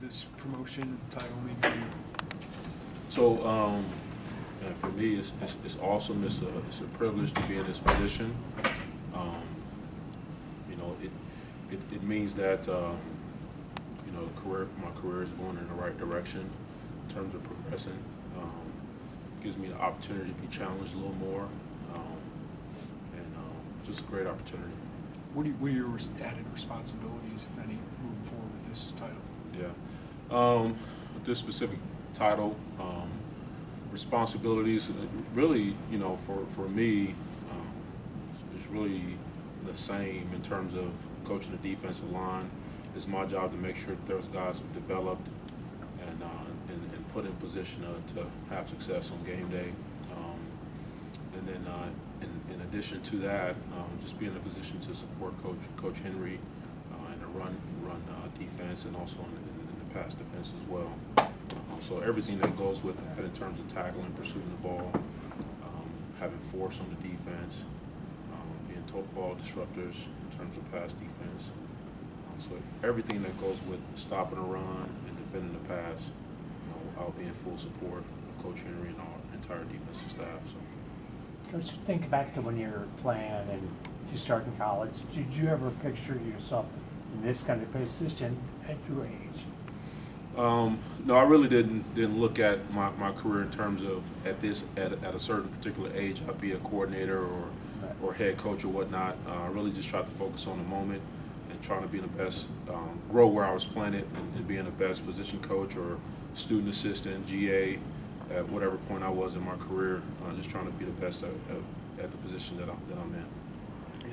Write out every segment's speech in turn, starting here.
this promotion title mean for you? So, and for me, it's awesome. It's a privilege to be in this position. Um, you know, it means that you know, my career is going in the right direction in terms of progressing. Gives me the opportunity to be challenged a little more, and it's just a great opportunity. What are your added responsibilities, if any, moving forward with this title? Yeah, with this specific title, responsibilities really, you know, for me, it's really the same in terms of coaching the defensive line. It's my job to make sure that those guys are developed and put in position to have success on game day. And then in addition to that, just be in a position to support Coach Henry in the run defense and also in the pass defense as well. So everything that goes with that in terms of tackling, pursuing the ball, having force on the defense, being total ball disruptors in terms of pass defense. So everything that goes with stopping a run and defending the pass, I'll be in full support of Coach Henry and our entire defensive staff. So. Coach, think back to when you were playing and to start in college. Did you ever picture yourself in this kind of position at your age? No, I really didn't look at my career in terms of at a certain particular age I'd be a coordinator or head coach or whatnot. I really just tried to focus on the moment and trying to be the best, grow where I was planted and being the best position coach or student assistant, GA, at whatever point I was in my career. Just trying to be the best at the position that I'm in.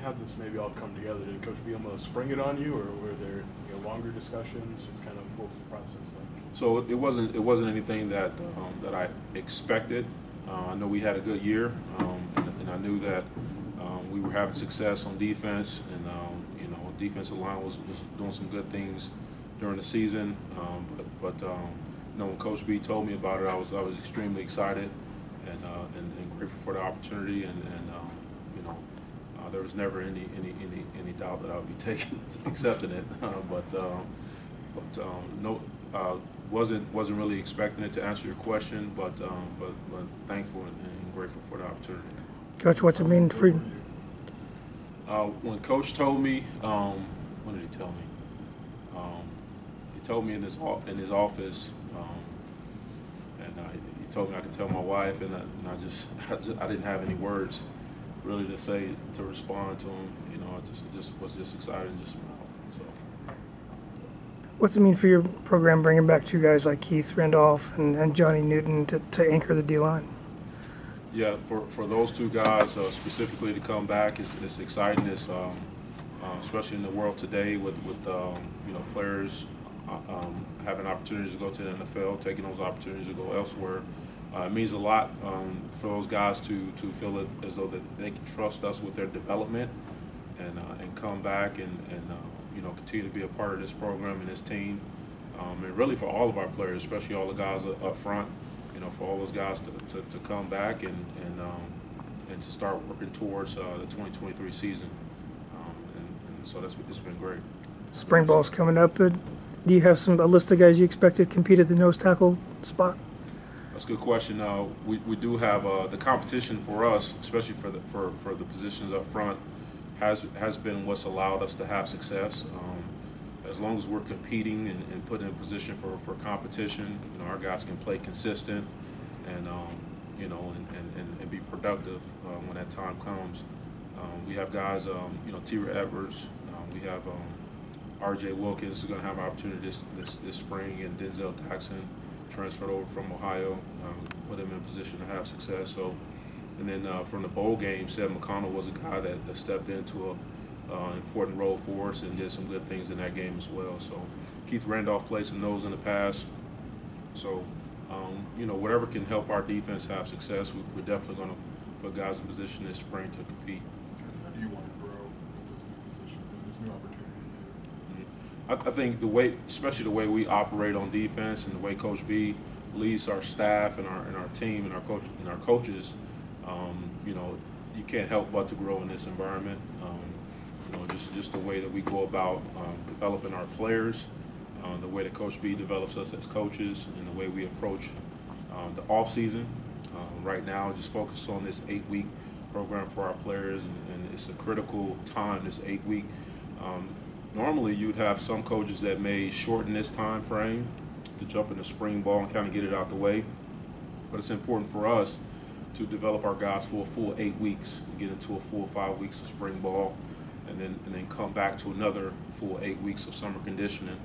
How did this maybe all come together? Did Coach B almost spring it on you, or were there longer discussions? Just kind of what was the process like? So it wasn't anything that I expected. I know we had a good year, and I knew that we were having success on defense, and you know, defensive line was doing some good things during the season. But you know, when Coach B told me about it, I was extremely excited and grateful for the opportunity, and you know. There was never any doubt that I would be accepting it, no, wasn't really expecting it, to answer your question, but thankful and grateful for the opportunity. Coach, what's it mean for you? When Coach told me, when did he tell me? He told me in his office, and he told me I could tell my wife, and I didn't have any words really to say, to respond to him. You know, I just was excited and just smiled. So. What's it mean for your program bringing back two guys like Keith Randolph and Johnny Newton to anchor the D-line? Yeah, for those two guys specifically to come back, it's exciting. It's especially in the world today with you know, players having opportunities to go to the NFL, taking those opportunities to go elsewhere. It means a lot for those guys to feel it as though that they can trust us with their development and come back and you know, continue to be a part of this program and this team, and really for all of our players, especially all the guys up front. You know, for all those guys to come back and to start working towards the 2023 season, and so it's been great. Spring ball's coming up. Do you have a list of guys you expect to compete at the nose tackle spot? That's a good question. We do have the competition for us, especially for the positions up front, has been what's allowed us to have success. As long as we're competing and put in a position for competition, you know, our guys can play consistent and you know, and be productive when that time comes. We have guys, you know, T.R. Edwards. We have R.J. Wilkins is going to have an opportunity this spring, and Denzel Jackson transferred over from Ohio, put him in position to have success. So, and then from the bowl game, Seth McConnell was a guy that stepped into an important role for us and did some good things in that game as well. So Keith Randolph played some nose in the past. So, you know, whatever can help our defense have success, we're definitely going to put guys in position this spring to compete. How do you want to grow with this new position, with this new opportunity? I think the way, especially the way we operate on defense and the way Coach B leads our staff and our team and our coaches, you know, you can't help but to grow in this environment. You know, just the way that we go about developing our players, the way that Coach B develops us as coaches, and the way we approach the off season. Right now, just focus on this 8-week program for our players, and it's a critical time, this 8-week. Normally, you'd have some coaches that may shorten this time frame to jump into spring ball and kind of get it out the way. But it's important for us to develop our guys for a full 8 weeks and get into a full 5 weeks of spring ball, and then come back to another full 8 weeks of summer conditioning.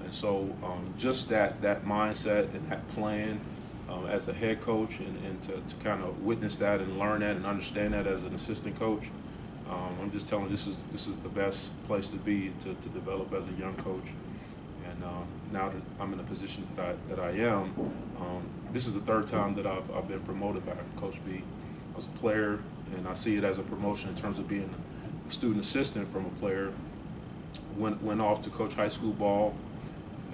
And so just that mindset and that plan as a head coach, and to kind of witness that and learn that and understand that as an assistant coach, I'm just telling you, this is the best place to be to develop as a young coach. And now that I'm in a position that I am, this is the third time that I've been promoted by Coach B. I was a player, and I see it as a promotion in terms of being a student assistant from a player. Went off to coach high school ball,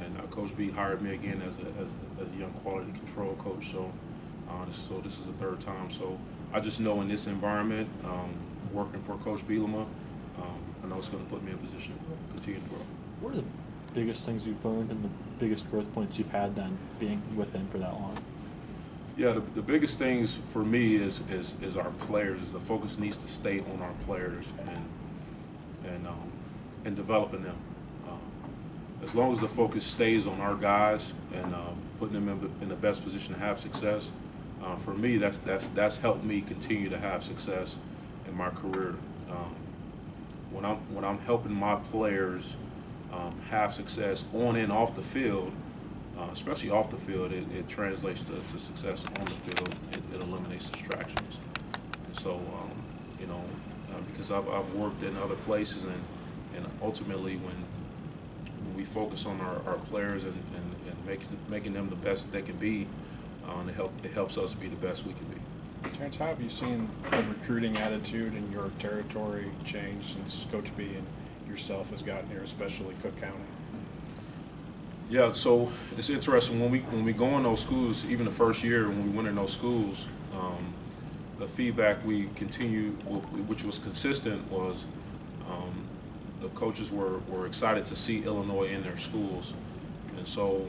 and Coach B hired me again as a young quality control coach. So this is the third time. So I just know in this environment, working for Coach Bielema, I know it's going to put me in a position to continue to grow. What are the biggest things you've learned and the biggest growth points you've had then being with him for that long? Yeah, the biggest things for me is our players. The focus needs to stay on our players and developing them. As long as the focus stays on our guys and putting them in the best position to have success, for me that's helped me continue to have success in my career. When I'm helping my players have success on and off the field, especially off the field, it translates to success on the field. It eliminates distractions. And so, because I've worked in other places, and ultimately when we focus on our players and making them the best they can be, it helps us be the best we can be. Terrence, how have you seen the recruiting attitude in your territory change since Coach B and yourself has gotten here, especially Cook County? Yeah, so it's interesting when we go in those schools, even the first year when we went in those schools, the feedback we continued, which was consistent, was the coaches were excited to see Illinois in their schools, and so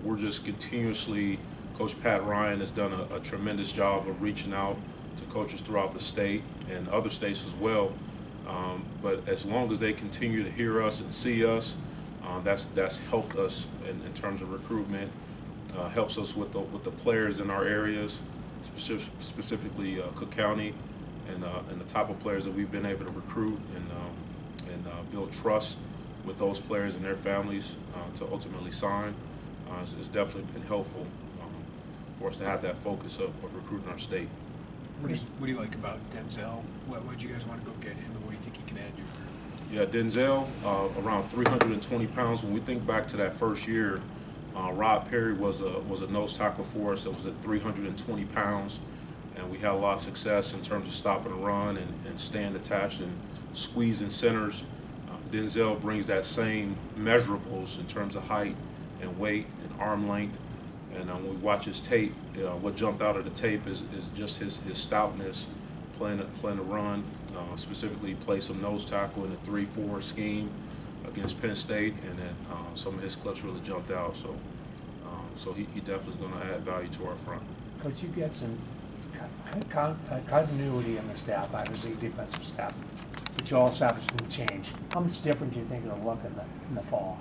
we're just continuously. Coach Pat Ryan has done a tremendous job of reaching out to coaches throughout the state and other states as well. But as long as they continue to hear us and see us, that's helped us in terms of recruitment. Helps us with the players in our areas, specifically Cook County, and the type of players that we've been able to recruit and build trust with those players and their families to ultimately sign. It's definitely been helpful for us to have that focus of recruiting our state. What do you like about Denzel? What do you guys want to go get him, and what do you think he can add to your group? Yeah, Denzel, around 320 pounds. When we think back to that first year, Rod Perry was a nose tackle for us that was at 320 pounds, and we had a lot of success in terms of stopping the run and staying attached and squeezing centers. Denzel brings that same measurables in terms of height and weight and arm length. And when we watch his tape, what jumped out of the tape is just his stoutness, playing the run, specifically play some nose tackle in a 3-4 scheme against Penn State, and then some of his clips really jumped out. So he definitely going to add value to our front. Coach, you get some continuity in the staff, obviously defensive staff, but you also have some change. How much different do you think it'll look in the fall?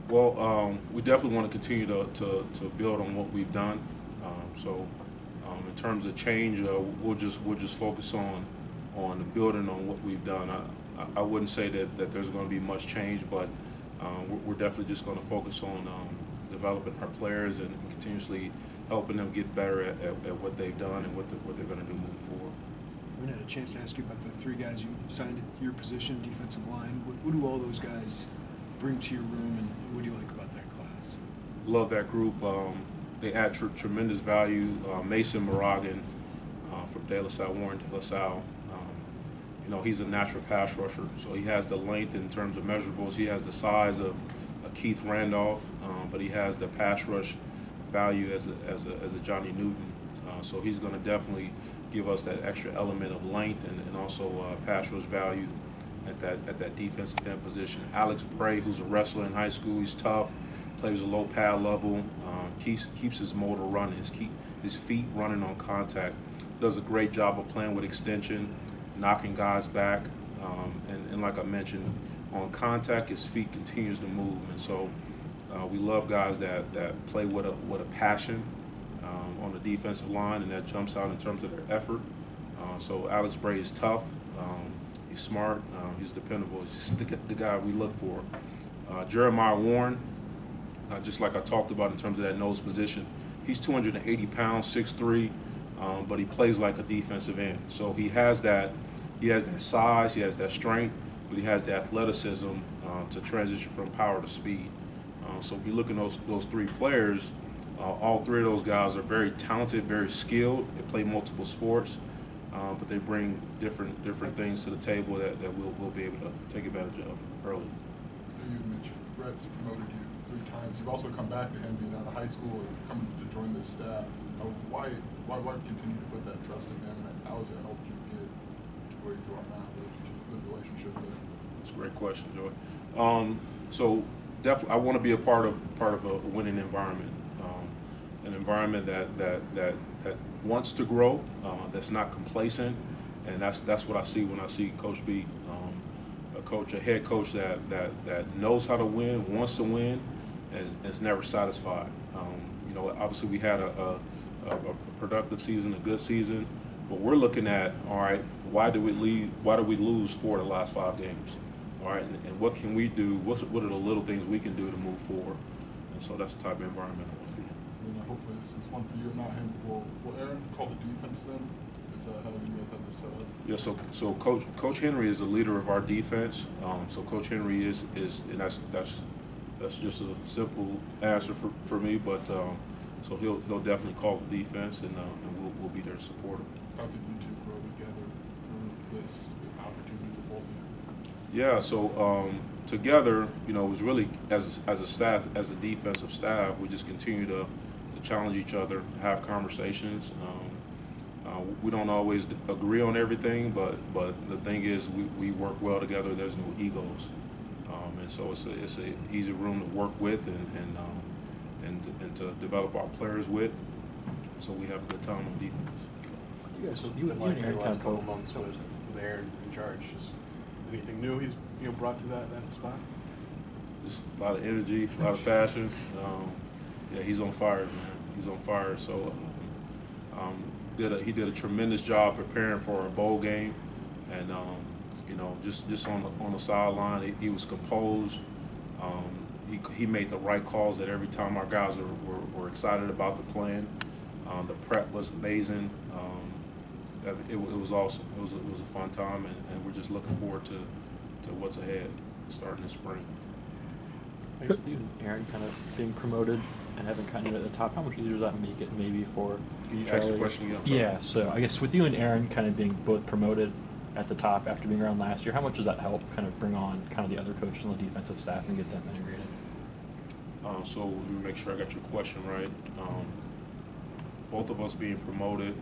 Well, we definitely want to continue to build on what we've done. In terms of change, we'll just focus on building on what we've done. I wouldn't say that there's going to be much change, but we're definitely just going to focus on developing our players and continuously helping them get better at what they've done and what they're going to do moving forward. I haven't had a chance to ask you about the 3 guys you signed at your position, defensive line. What do all those guys bring to your room, and what do you like about that class? Love that group. They add tremendous value. Mason Moragan from De La Salle, Warren De La Salle. He's a natural pass rusher, so he has the length in terms of measurables. He has the size of a Keith Randolph, but he has the pass rush value as a Johnny Newton. So he's going to definitely give us that extra element of length and also pass rush value. at that defensive end position. Alex Bray, who's a wrestler in high school, he's tough, plays a low pad level, keeps his motor running, his feet running on contact. Does a great job of playing with extension, knocking guys back, and like I mentioned, on contact, his feet continues to move, and so we love guys that play with a passion on the defensive line, and that jumps out in terms of their effort. So Alex Bray is tough, he's smart, he's dependable. He's just the guy we look for. Jeremiah Warren, just like I talked about in terms of that nose position, he's 280 pounds, 6'3", but he plays like a defensive end. So he has that size, he has that strength, but he has the athleticism to transition from power to speed. So if you look at those three players, all three of those guys are very talented, very skilled. They play multiple sports, but they bring different things to the table that we'll be able to take advantage of early. You mentioned Brett's promoted you 3 times. You've also come back to him being out of high school and coming to join this staff. Why continue to put that trust in him, and how has it helped you get to where you are now? The relationship there. That's a great question, Joy. So definitely, I want to be a part of a winning environment, an environment that wants to grow, that's not complacent, and that's what I see when I see Coach B, a head coach that knows how to win, wants to win, and is never satisfied. You know, obviously we had a productive season, a good season, but we're looking at, all right, why do we lose 4 of the last 5 games? All right, and what can we do? What are the little things we can do to move forward? And so that's the type of environment I want to be in. And hopefully this is one for you, not him. Will Aaron call the defense then? Is that how you guys have this set up? Yeah, so Coach Henry is the leader of our defense. So Coach Henry is and that's just a simple answer for me, but so he'll definitely call the defense, and we'll be there to support him. How can you two grow together through this opportunity for both of you? Yeah, so together, you know, it was really as a staff, as a defensive staff, we just continue to challenge each other, have conversations. We don't always agree on everything, but the thing is, we work well together. There's no egos, and so it's a easy room to work with and to develop our players with. So we have a good time on defense. You and Aaron last couple of months with Aaron in charge. Is anything new he's brought to that spot? Just a lot of energy, a lot of passion. Yeah, he's on fire, man. He's on fire. So he did a tremendous job preparing for a bowl game, and you know, just on the sideline, he was composed. He made the right calls at every time. Our guys were excited about the plan. The prep was amazing. It was awesome. It was a fun time, and we're just looking forward to what's ahead starting this spring. I guess with you and Aaron kind of being promoted and having kind of at the top, how much easier does that make it maybe for Can you Charlie? ask the question again? I'm sorry. Yeah, so I guess with you and Aaron kind of being both promoted at the top after being around last year, how much does that help kind of bring on kind of the other coaches on the defensive staff and get them integrated? So let me make sure I got your question right. Both of us being promoted.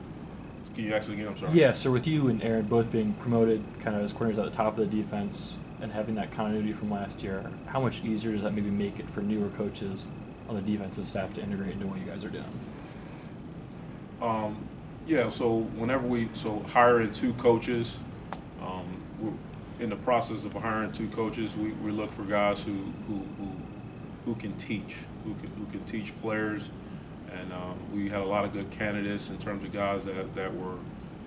Can you ask it again? I'm sorry. Yeah, so with you and Aaron both being promoted kind of as coordinators at the top of the defense and having that continuity from last year, how much easier does that maybe make it for newer coaches on the defensive staff to integrate into what you guys are doing? Yeah, so hiring 2 coaches, we're in the process of hiring 2 coaches. We look for guys who can teach, who can teach players, and we had a lot of good candidates in terms of guys that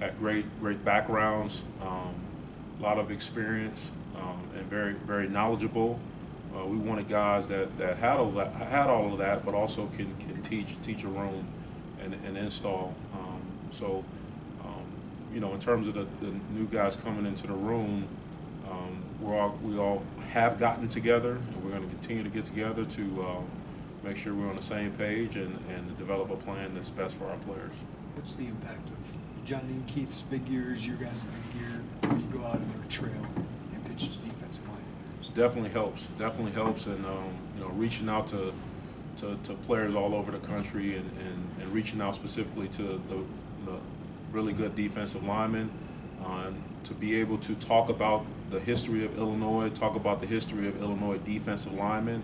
had great backgrounds, a lot of experience, and very knowledgeable. We wanted guys that had all of that, but also can teach a room and install. You know, in terms of the new guys coming into the room, we all have gotten together, and we're going to continue to get together to make sure we're on the same page and develop a plan that's best for our players. What's the impact of Johnny and Keith's big years, your guys' big year, when you go out in their trail and pitch to defensive line? Definitely helps, and you know, reaching out to players all over the country and reaching out specifically to the really good defensive linemen. to be able to talk about the history of Illinois, talk about the history of Illinois defensive linemen,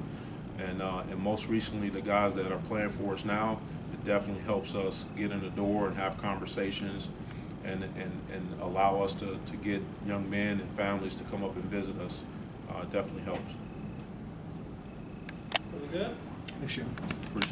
and most recently the guys that are playing for us now. It definitely helps us get in the door and have conversations and allow us to get young men and families to come up and visit us. It definitely helps. Really good. Thanks, Sean. Appreciate it.